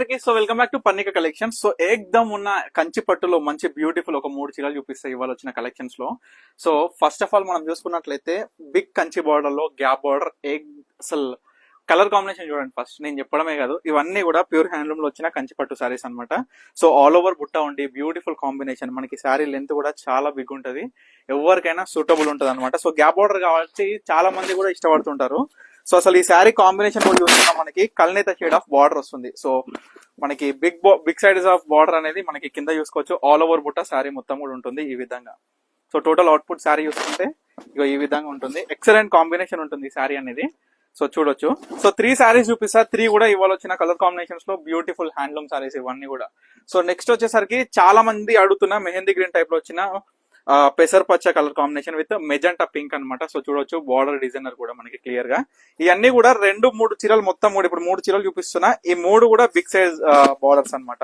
అందరికి so welcome back to Pannika collections. So ఏకదమ్ ఉన్న కంచి పట్టులో మంచి బ్యూటిఫుల్ ఒక 3 చీరలు చూపిస్తాయి ఇవాళ వచ్చిన కలెక్షన్స్ లో. సో ఫస్ట్ ఆఫ్ ఆల్ మనం చూసుకున్నట్లయితే బిగ్ కంచి బార్డర్ లో గ్యాప్ బార్డర్ అసలు కలర్ కాంబినేషన్ చూడండి. ఫస్ట్ నేను చెప్పడమే కాదు, ఇవన్నీ కూడా ప్యూర్ హ్యాండ్లూమ్ లో వచ్చిన కంచి పట్టు సారీస్ అనమాట. సో ఆల్ ఓవర్ బుట్ట ఉండి బ్యూటిఫుల్ కాంబినేషన్. మనకి శారీ లెంత్ కూడా చాలా బిగ్ ఉంటది, ఎవరికైనా సూటబుల్ ఉంటది అనమాట. సో గ్యాప్ బార్డర్ కాబట్టి చాలా మంది కూడా ఇష్టపడుతుంటారు. సో అసలు ఈ శారీ కాంబినేషన్ కూడా చూస్తున్నాం, మనకి కల్నేత షేడ్ ఆఫ్ బార్డర్ వస్తుంది. సో మనకి బిగ్ సైజ్ ఆఫ్ బార్డర్ అనేది మనకి కింద చూసుకోవచ్చు. ఆల్ ఓవర్ బుట్ట శారీ మొత్తం కూడా ఉంటుంది ఈ విధంగా. సో టోటల్ అవుట్పుట్ శారీ చూసుకుంటే ఇక ఈ విధంగా ఉంటుంది. ఎక్సలెంట్ కాంబినేషన్ ఉంటుంది ఈ శారీ అనేది. సో చూడొచ్చు. సో 3 శారీస్ చూపిస్తా. 3 కూడా ఇవాళ వచ్చిన కలర్ కాంబినేషన్స్ లో బ్యూటిఫుల్ హ్యాండ్లూమ్ శారీస్ ఇవన్నీ కూడా. సో నెక్స్ట్ వచ్చేసరికి చాలా మంది అడుగుతున్న మెహందీ గ్రీన్ టైప్ లో వచ్చిన పెసర్ పచ్చ colour combination with magenta pink అనమాట. సో చూడొచ్చు బార్డర్ డిజైనర్ కూడా మనకి క్లియర్ గా. ఇవన్నీ కూడా 2-3 చీరలు మొత్తం కూడా ఇప్పుడు 3 చీరలు చూపిస్తున్నా. ఈ 3 కూడా బిగ్ సైజ్ బార్డర్స్ అనమాట.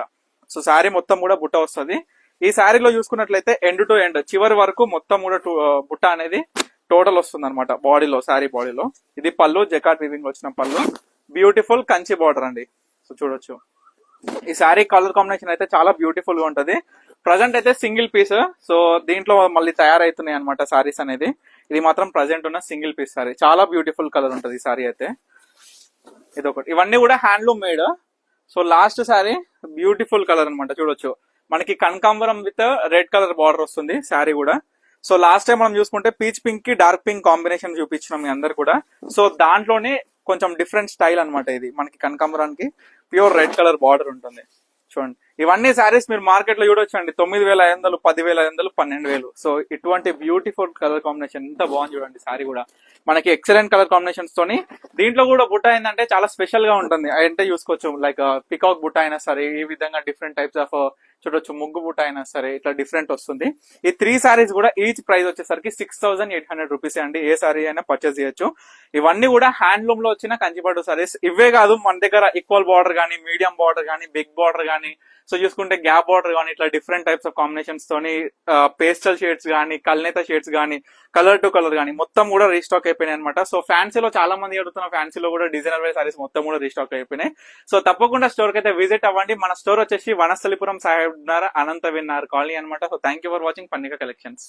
సో శారీ మొత్తం కూడా బుట్ట వస్తుంది. ఈ శారీలో చూసుకున్నట్లయితే ఎండ్ టు ఎండ్ చివరి వరకు మొత్తం కూడా బుట్ట అనేది టోటల్ వస్తుంది అనమాట బాడీలో, శారీ బాడీలో. ఇది పళ్ళు, జకాట్ వీవింగ్ వచ్చిన పళ్ళు, బ్యూటిఫుల్ కంచి బార్డర్ అండి. సో చూడొచ్చు. ఈ శారీ కలర్ కాంబినేషన్ అయితే చాలా బ్యూటిఫుల్ గా ఉంటది. ప్రజెంట్ అయితే సింగిల్ పీస్. సో దీంట్లో మళ్ళీ తయారైతున్నాయి అనమాట సారీస్ అనేది. ఇది మాత్రం ప్రజెంట్ ఉన్న సింగిల్ పీస్ సారీ. చాలా బ్యూటిఫుల్ కలర్ ఉంటది ఈ సారీ అయితే. ఇదొకటి. ఇవన్నీ కూడా handloom made. So last sorry beautiful colour అనమాట. చూడొచ్చు, మనకి కనకాంబరం విత్ రెడ్ కలర్ బార్డర్ వస్తుంది శారీ కూడా. సో లాస్ట్ టైం మనం చూసుకుంటే పీచ్ పింక్ కి డార్క్ పింక్ కాంబినేషన్ చూపించినాం మీ అందరు కూడా. సో దాంట్లోనే కొంచెం డిఫరెంట్ స్టైల్ అనమాట ఇది. మనకి కనకాంబరానికి ప్యూర్ రెడ్ కలర్ బార్డర్ ఉంటుంది. చూడండి, ఇవన్నీ శారీస్ మీరు మార్కెట్ లో చూడొచ్చు అండి. 9,500, 10,500, 12,000. సో ఇటువంటి బ్యూటిఫుల్ కలర్ కాంబినేషన్ ఎంత బాగుంది చూడండి. శారీ కూడా మనకి ఎక్సలెంట్ కలర్ కాంబినేషన్స్ తోని. దీంట్లో కూడా బుట్ట ఏంటంటే చాలా స్పెషల్ గా ఉంటుంది. అంటే చూసుకోవచ్చు, లైక్ పికాక్ బుట్ట అయినా సరే, ఈ విధంగా డిఫరెంట్ టైప్స్ ఆఫ్ చూడొచ్చు, ముగ్గు బుట్ట అయినా సరే ఇట్లా డిఫరెంట్ వస్తుంది. ఈ 3 శారీస్ కూడా ఈచ్ ప్రైస్ వచ్చేసరికి 6,800 రూపీస్ అండి. ఏ శారీ అయినా పర్చేస్ చేయొచ్చు. ఇవన్నీ కూడా హ్యాండ్లూమ్ లో వచ్చిన కంచిపట్టు సారీస్. ఇవే కాదు, మన దగ్గర ఈక్వల్ బార్డర్ గానీ, మీడియం బార్డర్ గానీ, బిగ్ బార్డర్ గానీ, సో చూసుకుంటే గ్యాప్ బార్డర్ గానీ, ఇట్లా డిఫరెంట్ టైప్స్ ఆఫ్ కాంబినేషన్స్ తోని పేస్టల్ షేడ్స్ గానీ, కల్నేత షేడ్స్ గానీ, కలర్ టు కలర్ గానీ మొత్తం కూడా రీస్టాక్ అయిపోయినాయి అనమాట. సో ఫ్యాన్సీలో చాలా మంది అడుగుతున్న ఫ్యాన్సీలో కూడా డిజైనర్ వేర్ సారీస్ మొత్తం కూడా రీస్టాక్ అయిపోయినాయి. సో తప్పకుండా స్టోర్ కి అయితే విజిట్ అవ్వండి. మన స్టోర్ వచ్చేసి వనస్థలిపురం సాహెబ్ నగర్, అనంత విన్నర్ కాలనీ అనమాట. So thank you for watching Pannika collections.